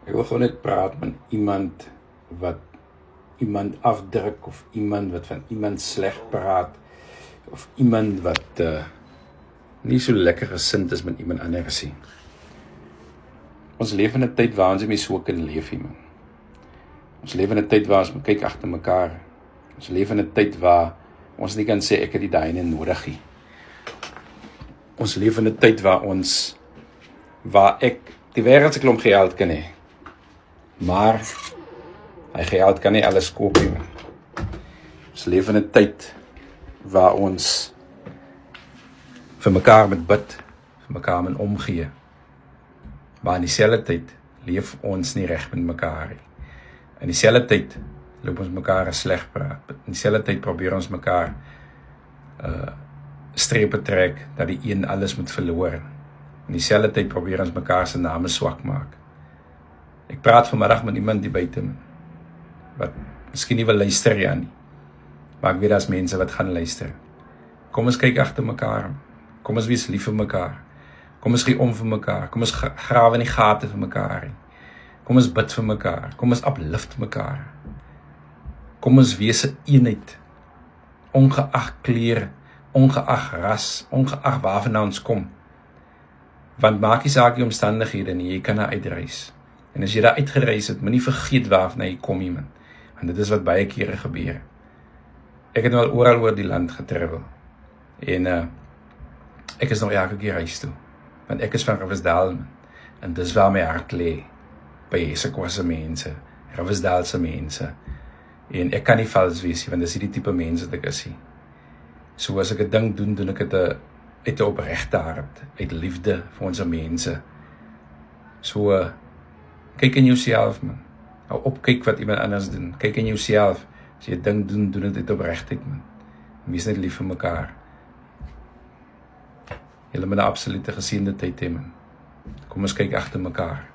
Ek wil gewoon net praat met iemand wat iemand afdruk, of iemand wat van iemand sleg praat, of iemand wat nie so lekker gesind is met iemand anders nie. Ons leef in 'n tyd waar ons nie meer so kan leef nie, man. Ons leef in 'n tyd waar ons kyk agter mekaar. Ons leef in 'n tyd waar ons nie kan sê ek het die daai nodig nie. Ons leef in 'n tyd waar ek die wêreld se klomp geld kan hê, maar hy geld kan nie alles koop nie. Ons leef in 'n tyd waar ons vir mekaar moet bid, vir mekaar moet omgee, maar in dieselfde tyd leef ons nie reg met mekaar nie. In dieselfde tyd loop ons mekaar sleg praat. In dieselfde tyd probeer ons mekaar strepe trek dat die een alles moet verloor. In dieselfde tyd probeer ons mekaar se name swak maak. Ek praat vanmiddag met iemand die buite wat miskien nie wil luister nie, maar ek weet daar's mense wat gaan luister. Kom ons kyk agter mekaar. Kom ons wees lief vir mekaar. Kom ons gee om vir mekaar. Kom ons grawe in die gate vir mekaar. Kom ons bid vir mekaar. Kom ons uplift mekaar. Kom ons wees 'n eenheid, ongeag kleur, ongeag ras, ongeag waarvandaan ons kom. Want maak nie saak die omstandighede nie, jy kan daar uitreis. En as jy daar uitgereis het, moenie vergeet waarvan jy kom nie, man. Want dit is wat baie kere gebeur. Ek het nou al oral oor die land getravel. En ek is nog elke keer huis toe. Want ek is van Riversdal, man. En dis waar my hart lê. By eseKwasse mense, Riversdalse mense. En ek kan nie vals wees nie, want dis die tipe mense wat ek is nie. So as ek 'n ding doen, doen ek dit uit 'n opregte hart, uit liefde vir ons mense. So kyk in jouself, man. Hou op kyk wat iemand anders doen. Kyk in jouself. As jy 'n ding doen, doen dit uit opregtheid, man. Wees net lief vir mekaar. Julle moet 'n absolute geseënde tyd hê, man. Kom ons kyk agter mekaar.